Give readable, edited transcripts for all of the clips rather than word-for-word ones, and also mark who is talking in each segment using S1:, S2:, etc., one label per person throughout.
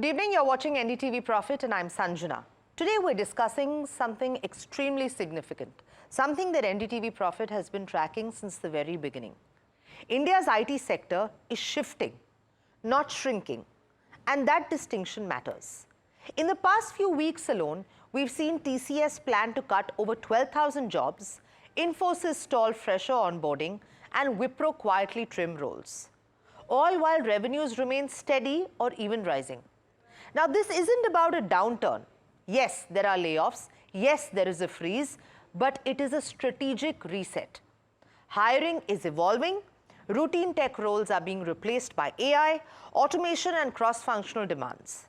S1: Good evening, you're watching NDTV Profit and I'm Sanjana. Today we're discussing something extremely significant, something that NDTV Profit has been tracking since the very beginning. India's IT sector is shifting, not shrinking, and that distinction matters. In the past few weeks alone, we've seen TCS plan to cut over 12,000 jobs, Infosys stall fresher onboarding, and Wipro quietly trim roles, all while revenues remain steady or even rising. Now, this isn't about a downturn. Yes, there are layoffs. Yes, there is a freeze, but it is a strategic reset. Hiring is evolving. Routine tech roles are being replaced by AI, automation, and cross-functional demands.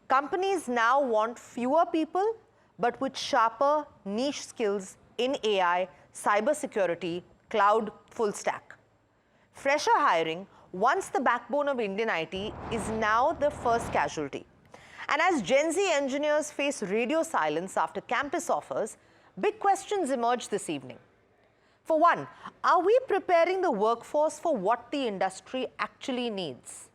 S1: Companies now want fewer people, but with sharper niche skills in AI, cybersecurity, cloud, full stack. Fresher hiring, once the backbone of Indian IT, is now the first casualty. And as Gen Z engineers face radio silence after campus offers, big questions emerge this evening. For one, are we preparing the workforce for what the industry actually needs?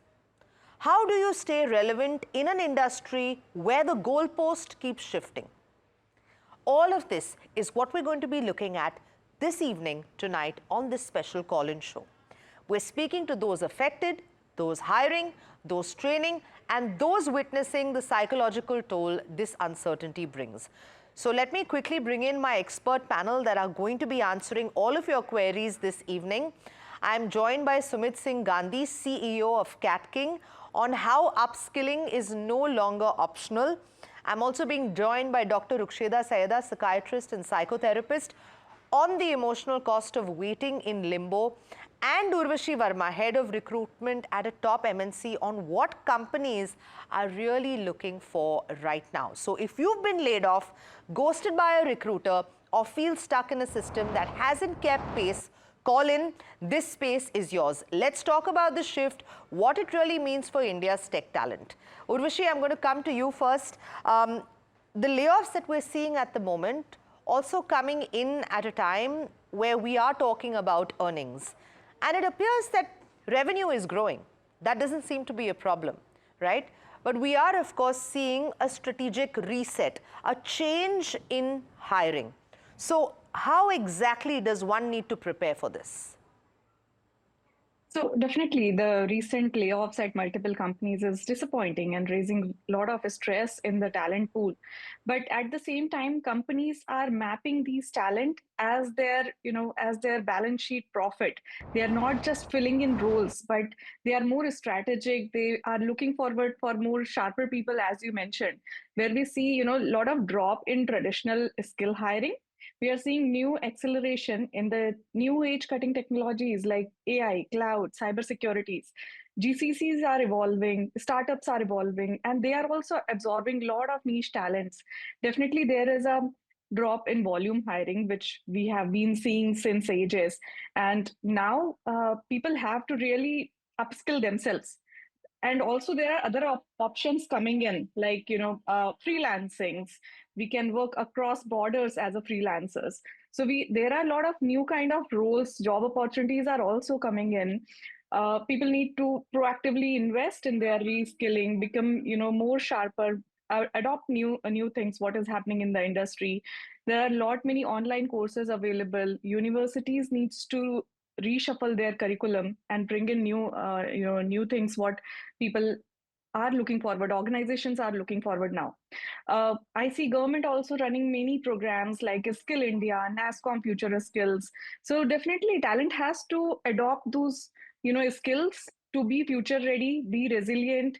S1: How do you stay relevant in an industry where the goalpost keeps shifting? All of this is what we're going to be looking at this evening, tonight, on this special call-in show. We're speaking to those affected, those hiring, those training, and those witnessing the psychological toll this uncertainty brings. So let me quickly bring in my expert panel that are going to be answering all of your queries this evening. I'm joined by Sumit Singh Gandhi, CEO of CATKing, on how upskilling is no longer optional. I'm also being joined by Dr. Ruksheda Syeda, psychiatrist and psychotherapist, on the emotional cost of waiting in limbo, and Urvashi Verma, head of recruitment at a top MNC, on what companies are really looking for right now. So if you've been laid off, ghosted by a recruiter, or feel stuck in a system that hasn't kept pace, call in. This space is yours. Let's talk about the shift, what it really means for India's tech talent. Urvashi, I'm going to come to you first. The layoffs that we're seeing at the moment also coming in at a time where we are talking about earnings. And it appears that revenue is growing. That doesn't seem to be a problem, right? But we are, of course, seeing a strategic reset, a change in hiring. So how exactly does one need to prepare for this?
S2: So definitely the recent layoffs at multiple companies is disappointing and raising a lot of stress in the talent pool. But at the same time, companies are mapping these talent as their balance sheet profit. They are not just filling in roles, but they are more strategic. They are looking forward for more sharper people, as you mentioned, where we see, a lot of drop in traditional skill hiring. We are seeing new acceleration in the new age cutting technologies like AI, cloud, cybersecurities. GCCs are evolving, startups are evolving, and they are also absorbing a lot of niche talents. Definitely, there is a drop in volume hiring, which we have been seeing since ages. And now people have to really upskill themselves. And also there are other options coming in, like freelancings. We can work across borders as a freelancers. So there are a lot of new kind of roles, job opportunities are also coming in. People need to proactively invest in their reskilling, become more sharper, adopt new things, what is happening in the industry. There are a lot many online courses available. Universities needs to reshuffle their curriculum and bring in new things what people are looking forward, organizations are looking forward now. I see government also running many programs like Skill India, NASCOM Future Skills. So definitely talent has to adopt those skills to be future ready, be resilient.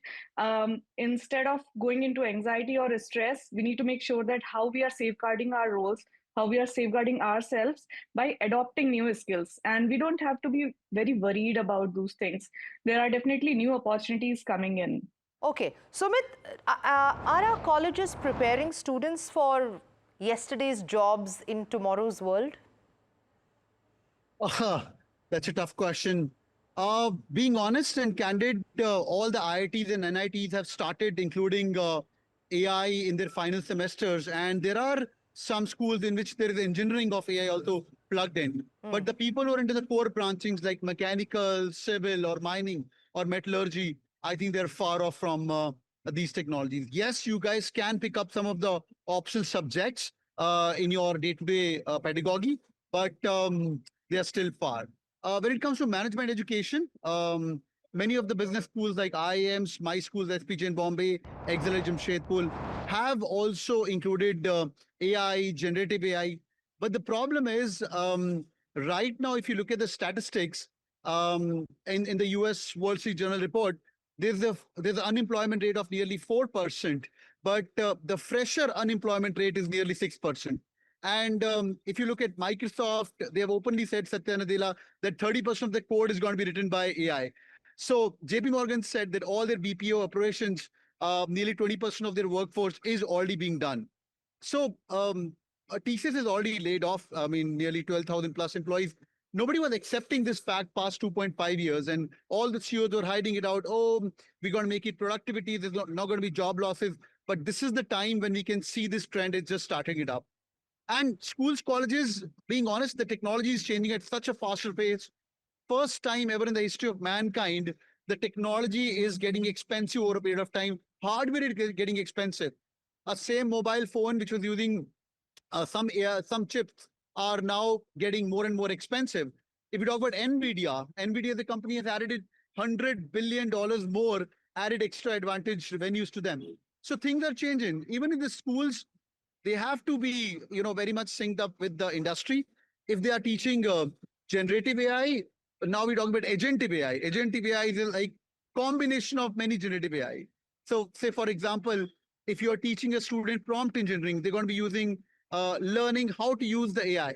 S2: Instead of going into anxiety or stress, we need to make sure that how we are safeguarding our roles, how we are safeguarding ourselves by adopting new skills. And we don't have to be very worried about those things. There are definitely new opportunities coming in.
S1: Okay, Sumit, are our colleges preparing students for yesterday's jobs in tomorrow's world?
S3: That's a tough question. Being honest and candid, all the IITs and NITs have started including AI in their final semesters, and there are some schools in which there is engineering of AI also plugged in. But the people who are into the core branchings like mechanical, civil, or mining, or metallurgy, I think they're far off from these technologies. Yes, you guys can pick up some of the optional subjects in your day-to-day pedagogy, but they are still far. When it comes to management education, many of the business schools like IIMs, my schools, SPJ in Bombay, Excel Jamshedpur, have also included AI, generative AI. But the problem is, right now, if you look at the statistics in the US Wall Street Journal report, there's an unemployment rate of nearly 4%, but the fresher unemployment rate is nearly 6%. And if you look at Microsoft, they have openly said, Satya Nadella, that 30% of the code is going to be written by AI. So JP Morgan said that all their BPO operations, nearly 20% of their workforce is already being done. So TCS has already laid off, I mean, nearly 12,000 plus employees. Nobody was accepting this fact past 2.5 years, and all the CEOs were hiding it out. Oh, we're going to make it productivity. There's not going to be job losses. But this is the time when we can see this trend is just starting it up. And schools, colleges, being honest, the technology is changing at such a faster pace. First time ever in the history of mankind, the technology is getting expensive over a period of time. Hardware is getting expensive. A same mobile phone which was using some chips are now getting more and more expensive. If you talk about Nvidia, the company has added $100 billion more added extra advantage revenues to them. So things are changing. Even in the schools, they have to be, very much synced up with the industry. If they are teaching generative AI, now we're talking about agentive AI. Agentive AI is like combination of many generative AI. So say, for example, if you're teaching a student prompt engineering, they're going to be using learning how to use the AI.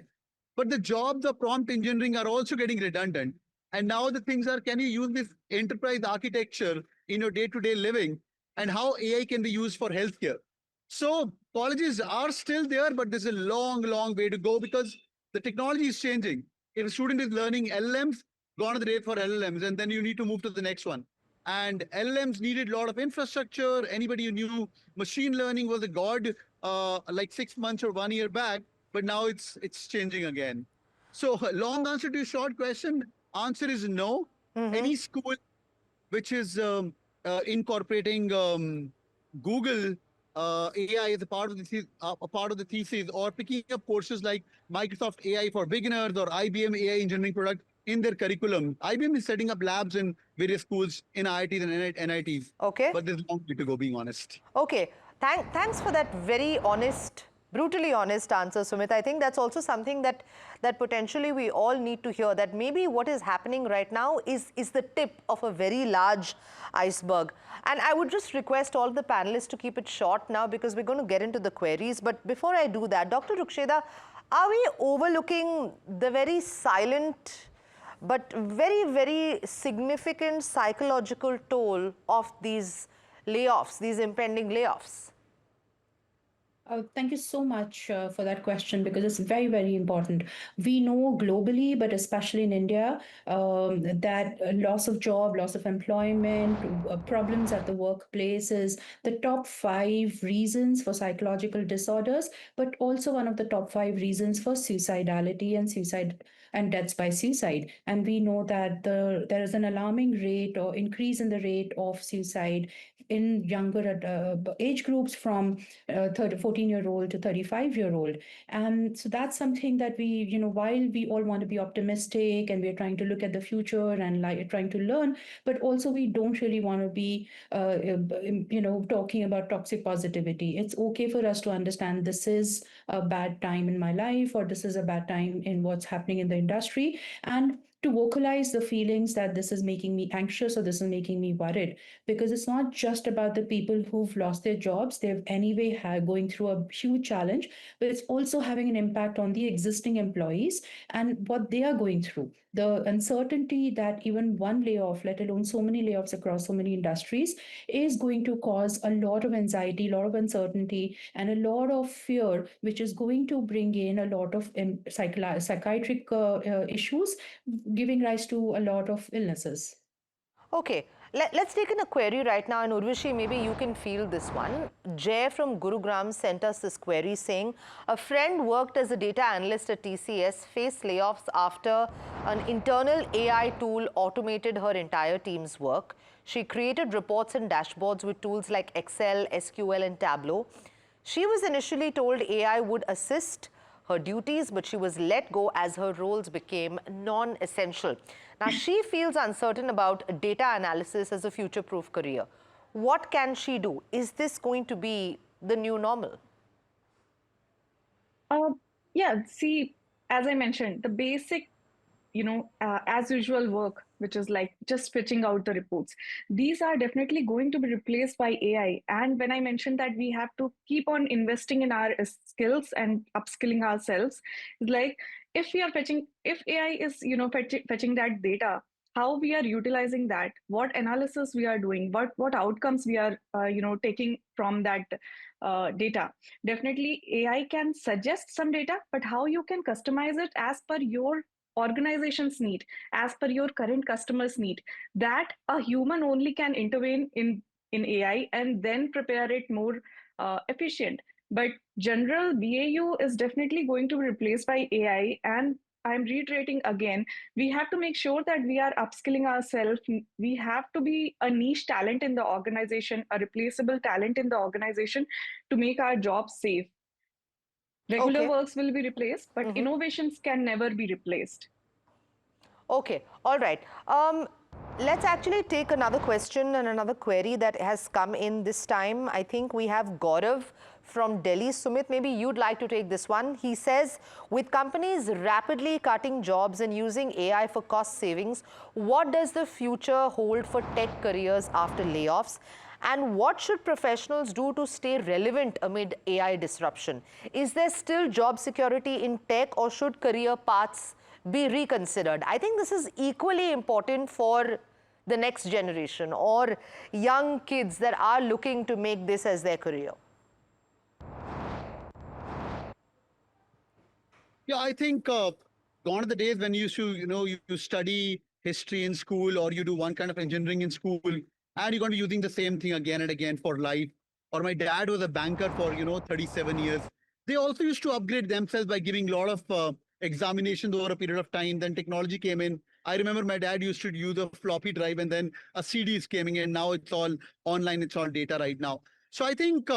S3: But the jobs of prompt engineering are also getting redundant. And now the things are, can you use this enterprise architecture in your day-to-day living, and how AI can be used for healthcare? So colleges are still there, but there's a long, long way to go because the technology is changing. If a student is learning LLMs, gone are the day for LLMs, and then you need to move to the next one. And LLMs needed a lot of infrastructure. Anybody who knew machine learning was a god like 6 months or 1 year back, but now it's changing again. So long answer to your short question, answer is no. Any school which is incorporating Google AI as a part of the thesis, or picking up courses like Microsoft AI for beginners or IBM AI engineering product in their curriculum. IBM is setting up labs in various schools in IITs and NITs.
S1: Okay.
S3: But there's a long way to go, being honest.
S1: Okay. Thanks for that very honest, brutally honest answer, Sumit. I think that's also something that potentially we all need to hear, that maybe what is happening right now is the tip of a very large iceberg. And I would just request all the panelists to keep it short now, because we're going to get into the queries. But before I do that, Dr. Ruksheda, are we overlooking the very silent but very, very significant psychological toll of these layoffs, these impending layoffs?
S4: Thank you so much for that question, because it's very, very important. We know globally, but especially in India, that loss of job, loss of employment, problems at the workplace is the top 5 reasons for psychological disorders, but also one of the top 5 reasons for suicidality and suicide and deaths by suicide. And we know that there is an alarming rate or increase in the rate of suicide in younger age groups from 14-year-old to 35-year-old. And so that's something that we, while we all want to be optimistic and we're trying to look at the future and trying to learn, but also we don't really want to be, talking about toxic positivity. It's okay for us to understand this is a bad time in my life, or this is a bad time in what's happening in the industry, and to vocalize the feelings that this is making me anxious or this is making me worried, because it's not just about the people who've lost their jobs. They've anyway going through a huge challenge, but it's also having an impact on the existing employees and what they are going through. The uncertainty that even one layoff, let alone so many layoffs across so many industries, is going to cause a lot of anxiety, a lot of uncertainty, and a lot of fear, which is going to bring in a lot of psychiatric issues, giving rise to a lot of illnesses.
S1: Okay. Let's take in a query right now, and Urvashi, maybe you can field this one. Jay from Gurugram sent us this query saying, a friend worked as a data analyst at TCS, faced layoffs after an internal AI tool automated her entire team's work. She created reports and dashboards with tools like Excel, SQL, and Tableau. She was initially told AI would assist her duties, but she was let go as her roles became non-essential. Now, she feels uncertain about data analysis as a future-proof career. What can she do? Is this going to be the new normal?
S2: Yeah, see, as I mentioned, the basic, as usual work, which is like just spitting out the reports, these are definitely going to be replaced by AI. And when I mentioned that we have to keep on investing in our skills and upskilling ourselves, like if AI is, fetching that data, how we are utilizing that, what analysis we are doing, what outcomes we are, taking from that data. Definitely, AI can suggest some data, but how you can customize it as per your organization's need, as per your current customers' need, that a human only can intervene in AI and then prepare it more efficient. But general BAU is definitely going to be replaced by AI. And I'm reiterating again, we have to make sure that we are upskilling ourselves. We have to be a niche talent in the organization, a replaceable talent in the organization to make our jobs safe. Regular
S1: Okay.
S2: works will be replaced, but innovations can never be replaced.
S1: Okay, all right. Let's actually take another question and another query that has come in this time. I think we have Gaurav from Delhi. Sumit, maybe you'd like to take this one. He says, with companies rapidly cutting jobs and using AI for cost savings, what does the future hold for tech careers after layoffs? And what should professionals do to stay relevant amid AI disruption? Is there still job security in tech, or should career paths be reconsidered? I think this is equally important for the next generation or young kids that are looking to make this as their career.
S3: Yeah, I think gone are the days when you used to, you study history in school or you do one kind of engineering in school and you're going to be using the same thing again and again for life. Or my dad was a banker for, 37 years. They also used to upgrade themselves by giving a lot of examinations over a period of time. Then technology came in. I remember my dad used to use a floppy drive and then a CD is coming in. Now it's all online. It's all data right now. So I think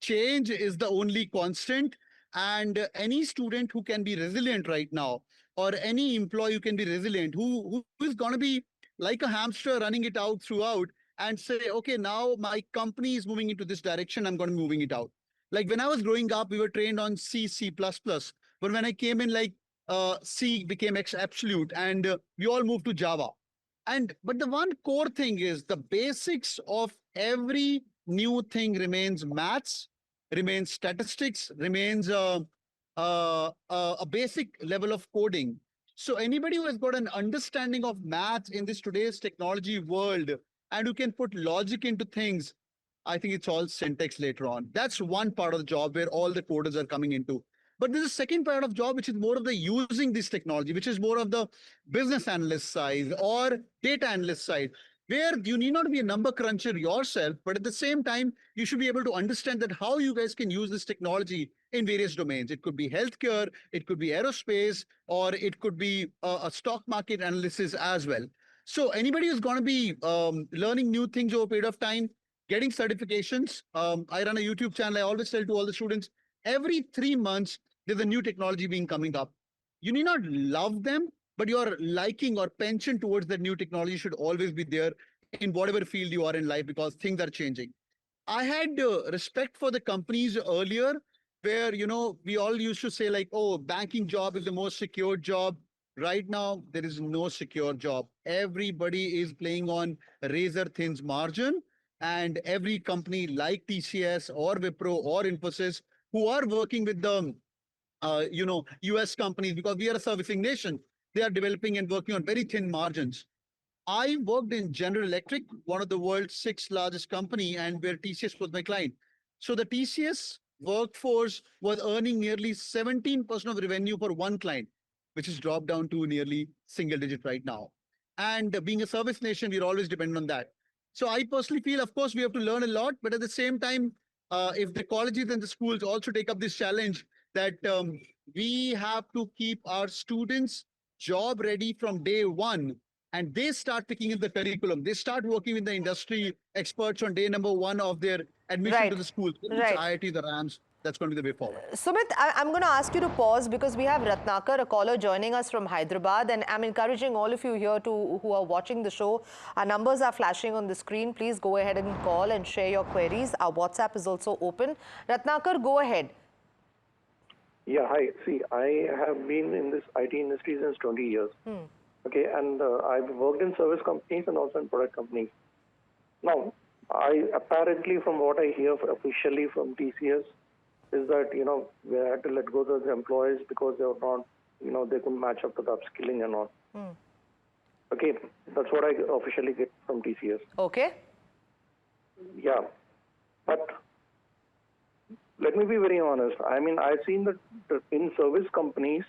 S3: change is the only constant. And any student who can be resilient right now, or any employee who can be resilient, who is going to be like a hamster running it out throughout and say, okay, now my company is moving into this direction, I'm going to be moving it out. Like when I was growing up, we were trained on C, C++. But when I came in, like C became absolute and we all moved to Java. But the one core thing is the basics of every new thing remains maths, remains statistics, remains a basic level of coding. So anybody who has got an understanding of maths in this today's technology world and who can put logic into things, I think it's all syntax later on. That's one part of the job where all the coders are coming into. But there's a second part of job, which is more of the using this technology, which is more of the business analyst side or data analyst side, where you need not be a number cruncher yourself, but at the same time, you should be able to understand that how you guys can use this technology in various domains. It could be healthcare, it could be aerospace, or it could be a stock market analysis as well. So anybody who's going to be learning new things over a period of time, getting certifications. I run a YouTube channel. I always tell to all the students, every 3 months, there's a new technology being coming up. You need not love them, but your liking or penchant towards that new technology should always be there in whatever field you are in life because things are changing. I had respect for the companies earlier where, we all used to say like, oh, banking job is the most secure job. Right now, there is no secure job. Everybody is playing on razor thin margin. And every company like TCS or Wipro or Infosys who are working with the US companies, because we are a servicing nation, they are developing and working on very thin margins. I worked in General Electric, one of the world's 6th largest company, and where TCS was my client. So the TCS workforce was earning nearly 17% of revenue for one client, which has dropped down to nearly single digit right now. And being a service nation, we're always dependent on that. So I personally feel, of course, we have to learn a lot, but at the same time, if the colleges and the schools also take up this challenge that we have to keep our students job ready from day one, and they start picking in the curriculum. They start working with the industry experts on day number one of their admission to
S1: Right,
S3: the school. It's
S1: right.
S3: IIT, the RAMs. That's going to be the way forward.
S1: Sumit, I'm going to ask you to pause because we have Ratnakar, a caller joining us from Hyderabad, and I'm encouraging all of you here who are watching the show. Our numbers are flashing on the screen. Please go ahead and call and share your queries. Our WhatsApp is also open. Ratnakar, go ahead.
S5: Yeah, hi. See, I have been in this IT industry since 20 years. Okay, and I've worked in service companies and also in product companies. Now, apparently from what I hear officially from TCS is that, we had to let go those employees because they were not, they couldn't match up to the upskilling and all. Okay, that's what I officially get from TCS.
S1: Okay.
S5: Yeah, but let me be very honest. I mean, I've seen that in service companies,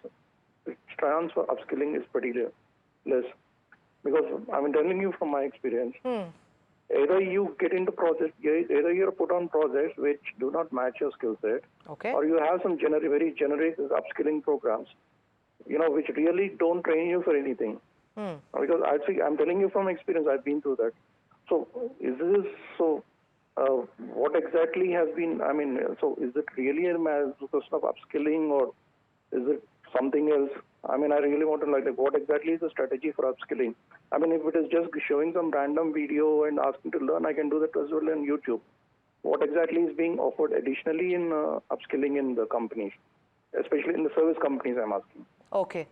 S5: the chance for upskilling is pretty less. Because I'm telling you from my experience, either you get into projects, either you're put on projects which do not match your skill set,
S1: Okay.
S5: or you have some very generic upskilling programs, which really don't train you for anything. Because I'm telling you from experience, I've been through that. So is this so? What exactly has been? I mean, so is it really a question of upskilling, or is it something else? I mean, I really want to know, like, what exactly is the strategy for upskilling? I mean, if it is just showing some random video and asking to learn, I can do that as well on YouTube. What exactly is being offered additionally in upskilling in the companies, especially in the service companies, I'm asking.
S1: Okay.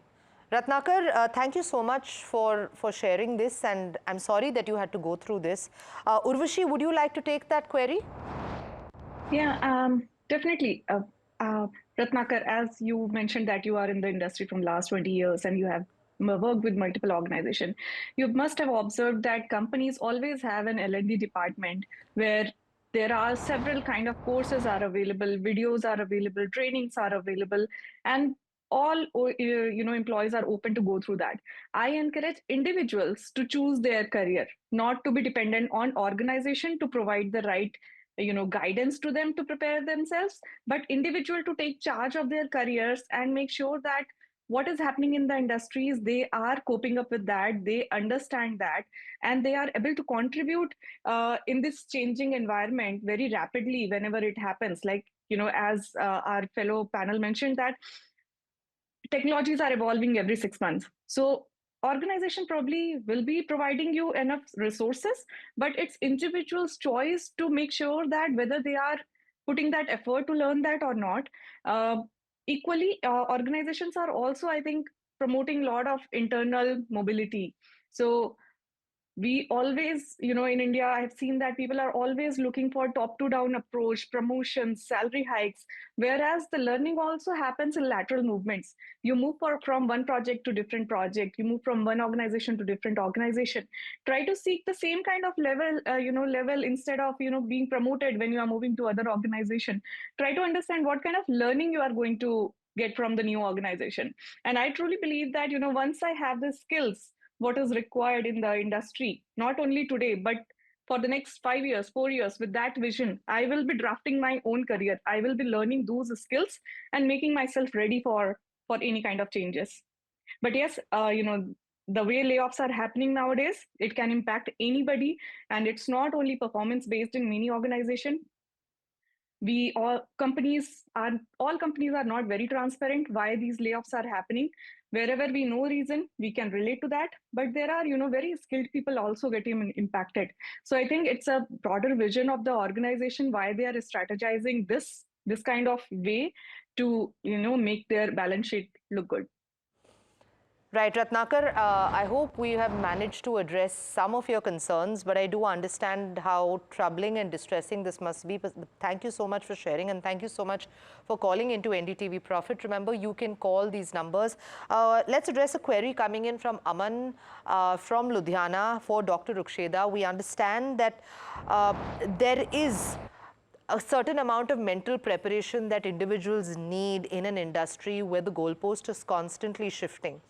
S1: Ratnakar, thank you so much for sharing this, and I'm sorry that you had to go through this. Urvashi, would you like to take that query?
S2: Yeah, definitely. Ratnakar, as you mentioned that you are in the industry from last 20 years and you have worked with multiple organizations, you must have observed that companies always have an L&D department where there are several kind of courses are available, videos are available, trainings are available, and all employees are open to go through that. I encourage individuals to choose their career, not to be dependent on organization to provide the right guidance to them to prepare themselves, but individual to take charge of their careers and make sure that what is happening in the industries, they are coping up with that, they understand that, and they are able to contribute in this changing environment very rapidly whenever it happens. Like, as our fellow panel mentioned, that technologies are evolving every 6 months. So organization probably will be providing you enough resources, but it's individual's choice to make sure that whether they are putting that effort to learn that or not. Equally, organizations are also, I think, promoting a lot of internal mobility. So we always, in India, I've seen that people are always looking for top to down approach, promotions, salary hikes, whereas the learning also happens in lateral movements. You move from one project to different project, you move from one organization to different organization. Try to seek the same kind of level instead of, being promoted when you are moving to other organization. Try to understand what kind of learning you are going to get from the new organization. And I truly believe that, once I have the skills, what is required in the industry, not only today, but for the next 5 years, 4 years, with that vision, I will be drafting my own career. I will be learning those skills and making myself ready for any kind of changes. But yes, the way layoffs are happening nowadays, it can impact anybody. And it's not only performance based in many organizations. All companies are not very transparent why these layoffs are happening. Wherever we know reason, we can relate to that, but there are very skilled people also getting impacted. So I think it's a broader vision of the organization why they are strategizing this kind of way to make their balance sheet look good.
S1: Right, Ratnakar, I hope we have managed to address some of your concerns, but I do understand how troubling and distressing this must be. But thank you so much for sharing, and thank you so much for calling into NDTV Profit. Remember, you can call these numbers. Let's address a query coming in from Aman from Ludhiana for Dr. Ruksheda. We understand that there is a certain amount of mental preparation that individuals need in an industry where the goalpost is constantly shifting.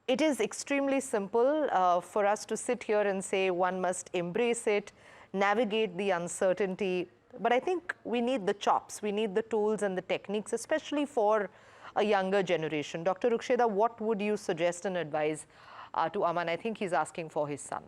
S1: it is extremely simple for us to sit here and say one must embrace it, navigate the uncertainty. But I think we need the chops, we need the tools and the techniques, especially for a younger generation. Dr. Ruksheda, what would you suggest and advise to Aman? I think he's asking for his son.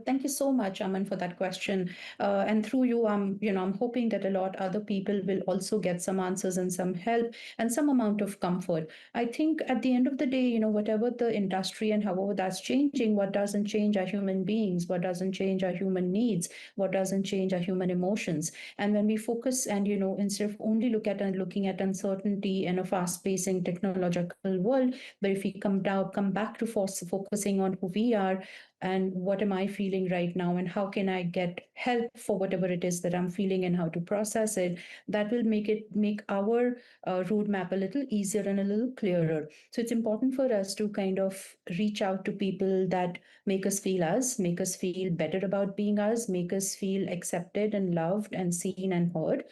S4: Thank you so much, Aman, for that question. And through you, I'm hoping that a lot other people will also get some answers and some help and some amount of comfort. I think at the end of the day, whatever the industry and however that's changing, what doesn't change are human beings, what doesn't change are human needs, what doesn't change are human emotions. And when we focus and, instead of only looking at uncertainty in a fast-pacing technological world, but if we come back to focusing on who we are, and what am I feeling right now, and how can I get help for whatever it is that I'm feeling and how to process it, that will make our roadmap a little easier and a little clearer. So it's important for us to kind of reach out to people that make us feel better about being us, make us feel accepted and loved and seen and heard.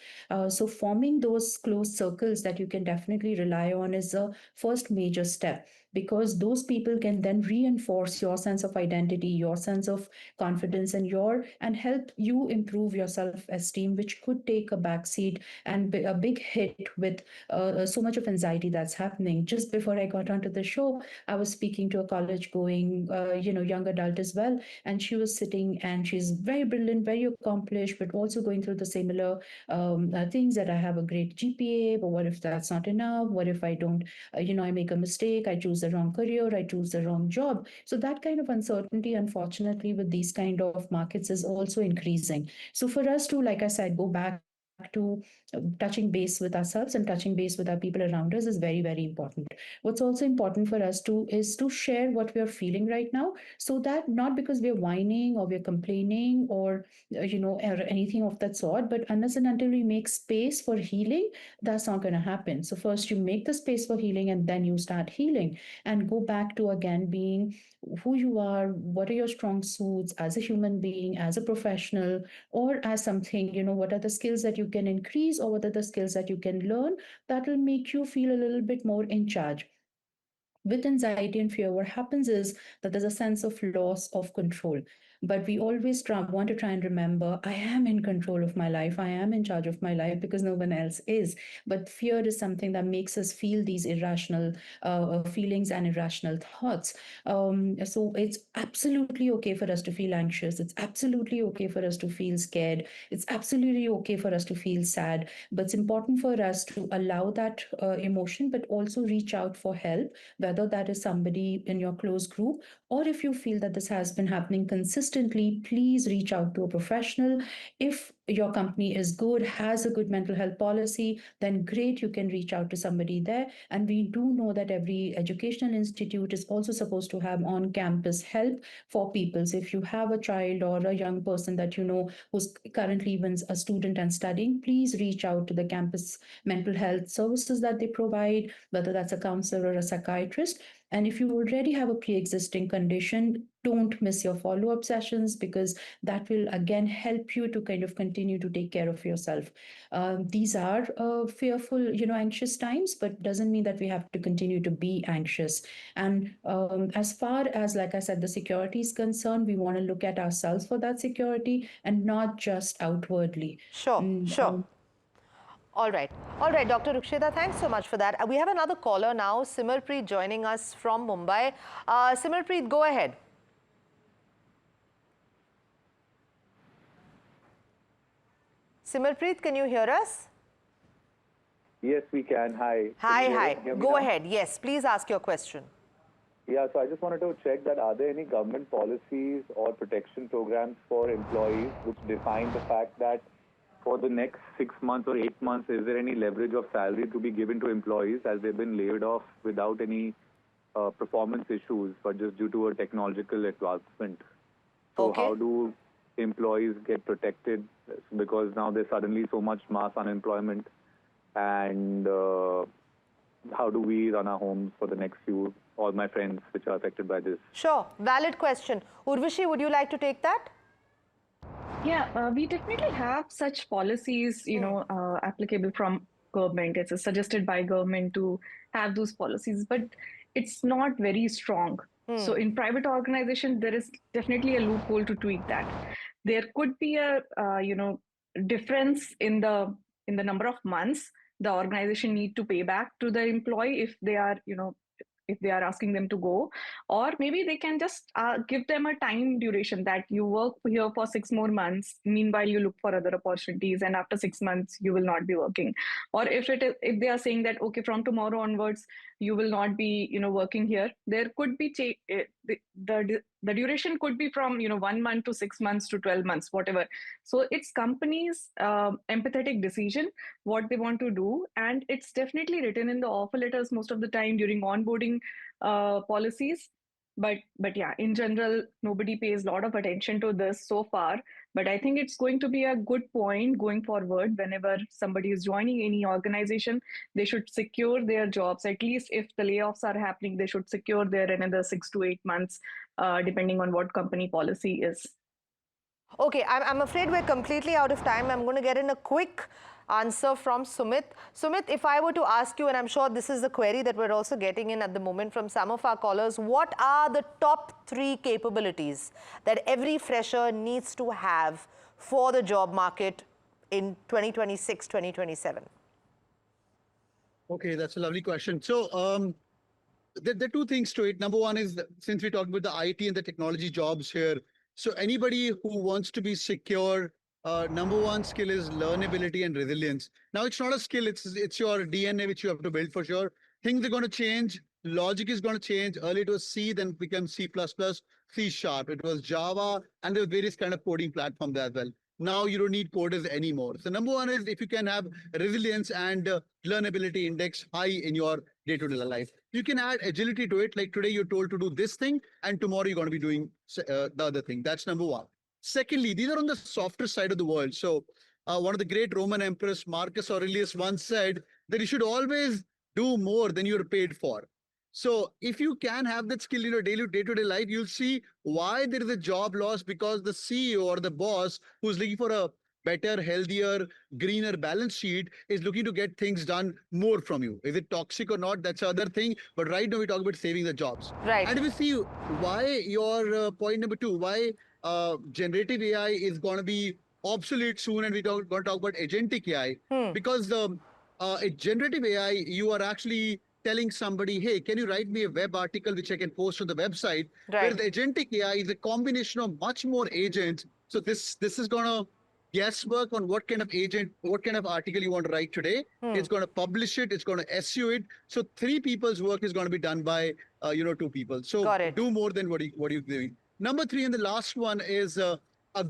S4: So forming those close circles that you can definitely rely on is the first major step, because those people can then reinforce your sense of identity, your sense of confidence, and help you improve your self-esteem, which could take a backseat and a big hit with so much of anxiety that's happening. Just before I got onto the show, I was speaking to a college-going, young adult as well, and she was sitting, and she's very brilliant, very accomplished, but also going through the similar things that I have a great GPA, but what if that's not enough? What if I don't, I make a mistake, I choose the wrong career, I choose the wrong job. So that kind of uncertainty, unfortunately, with these kind of markets is also increasing. So for us to, like I said, go back to touching base with ourselves and touching base with our people around us is very, very important. What's also important for us is to share what we are feeling right now, so that not because we're whining or we're complaining or or anything of that sort, but unless and until we make space for healing, that's not going to happen. So first you make the space for healing, and then you start healing and go back to again being who you are, what are your strong suits as a human being, as a professional, or as something, what are the skills that you can increase, or what are the skills that you can learn that will make you feel a little bit more in charge. With anxiety and fear, what happens is that there's a sense of loss of control. But we always want to try and remember, I am in control of my life. I am in charge of my life because no one else is. But fear is something that makes us feel these irrational feelings and irrational thoughts. So it's absolutely okay for us to feel anxious. It's absolutely okay for us to feel scared. It's absolutely okay for us to feel sad. But it's important for us to allow that emotion, but also reach out for help, whether that is somebody in your close group, or if you feel that this has been happening consistently, please reach out to a professional. If your company is good, has a good mental health policy, then great, you can reach out to somebody there. And we do know that every educational institute is also supposed to have on-campus help for people. So if you have a child or a young person that you know who's currently even a student and studying, please reach out to the campus mental health services that they provide, whether that's a counselor or a psychiatrist. And if you already have a pre-existing condition, don't miss your follow-up sessions, because that will again help you to kind of continue to take care of yourself. These are fearful, anxious times, but doesn't mean that we have to continue to be anxious. And as far as, like I said, the security is concerned, we want to look at ourselves for that security and not just outwardly.
S1: Sure, sure. All right, Dr. Ruksheda, thanks so much for that. We have another caller now, Simarpreet, joining us from Mumbai. Simarpreet, go ahead. Simarpreet, can you hear us?
S6: Yes, we can. Hi.
S1: Hi. Go ahead. Yes, please ask your question.
S6: Yeah, so I just wanted to check that are there any government policies or protection programs for employees which define the fact that for the next 6 months or 8 months, is there any leverage of salary to be given to employees as they've been laid off without any performance issues, but just due to a technological advancement? So
S1: Okay.
S6: how do employees get protected? Because now there's suddenly so much mass unemployment, and how do we run our homes for the next few, all my friends which are affected by this?
S1: Sure, valid question. Urvashi, would you like to take that?
S2: Yeah, we definitely have such policies, applicable from government. It's suggested by government to have those policies, but it's not very strong. So in private organization, there is definitely a loophole to tweak that. There could be a difference in the number of months the organization need to pay back to the employee if they are if they are asking them to go, or maybe they can just give them a time duration that you work here for 6 more months. Meanwhile, you look for other opportunities, and after 6 months, you will not be working. Or if if they are saying that okay, from tomorrow onwards, you will not be working here, there could be the duration could be from 1 month to 6 months to 12 months, whatever. So it's companies' empathetic decision what they want to do, and it's definitely written in the offer letters most of the time during onboarding policies. But yeah, in general, nobody pays a lot of attention to this so far. But I think it's going to be a good point going forward. Whenever somebody is joining any organization, they should secure their jobs. At least if the layoffs are happening, they should secure their another 6 to 8 months, depending on what company policy is.
S1: Okay, I'm afraid we're completely out of time. I'm going to get in a quick answer from Sumit. Sumit, if I were to ask you, and I'm sure this is the query that we're also getting in at the moment from some of our callers, what are the top 3 capabilities that every fresher needs to have for the job market in 2026, 2027?
S3: Okay, that's a lovely question. So there are 2 things to it. Number one is, since we talked about the IT and the technology jobs here, so anybody who wants to be secure, number 1 skill is learnability and resilience. Now, it's not a skill, it's your DNA which you have to build for sure. Things are going to change. Logic is going to change. Earlier it was C, then become C++, C#. It was Java, and there were various kind of coding platforms as well. Now you don't need coders anymore. So number 1 is if you can have resilience and learnability index high in your day-to-day life. You can add agility to it. Like today you're told to do this thing, and tomorrow you're going to be doing the other thing. That's number 1. Secondly, these are on the softer side of the world. So one of the great Roman emperors, Marcus Aurelius, once said that you should always do more than you're paid for. So if you can have that skill in your day-to-day life, you'll see why there is a job loss, because the CEO or the boss who's looking for a better, healthier, greener balance sheet is looking to get things done more from you. Is it toxic or not? That's the other thing. But right now we talk about saving the jobs.
S1: Right.
S3: And if you see why your point number 2, why generative AI is going to be obsolete soon, and we're going to talk about agentic AI, because a generative AI, you are actually telling somebody, hey, can you write me a web article which I can post on the website?
S1: Right.
S3: Where the agentic AI is a combination of much more agents. So this is going to guesswork on what kind of agent, what kind of article you want to write today. It's going to publish it. It's going to SEO it. So 3 people's work is going to be done by 2 people. So do more than what you're doing. Number 3, and the last one is a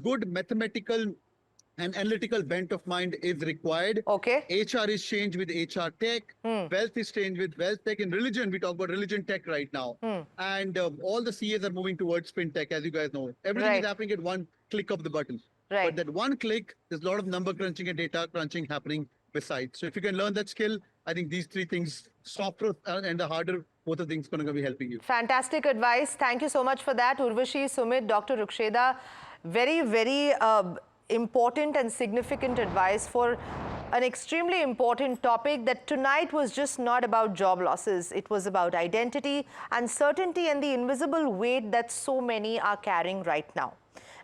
S3: good mathematical and analytical bent of mind is required.
S1: Okay.
S3: HR is changed with HR tech. Wealth is changed with wealth tech. In religion, we talk about religion tech right now. And all the CAs are moving towards fintech, as you guys know. Everything is happening at one click of the button.
S1: Right.
S3: But that one click, there's a lot of number crunching and data crunching happening besides. So if you can learn that skill, I think these 3 things, softer and the harder, both of things are going to be helping you.
S1: Fantastic advice. Thank you so much for that, Urvashi, Sumit, Dr. Ruksheda. Very, very important and significant advice for an extremely important topic that tonight was just not about job losses. It was about identity, uncertainty, and the invisible weight that so many are carrying right now.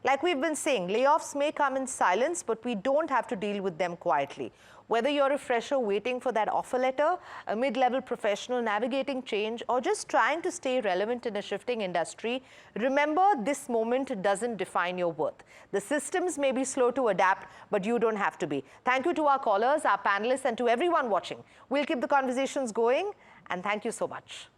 S1: Like we've been saying, layoffs may come in silence, but we don't have to deal with them quietly. Whether you're a fresher waiting for that offer letter, a mid-level professional navigating change, or just trying to stay relevant in a shifting industry, remember, this moment doesn't define your worth. The systems may be slow to adapt, but you don't have to be. Thank you to our callers, our panelists, and to everyone watching. We'll keep the conversations going, and thank you so much.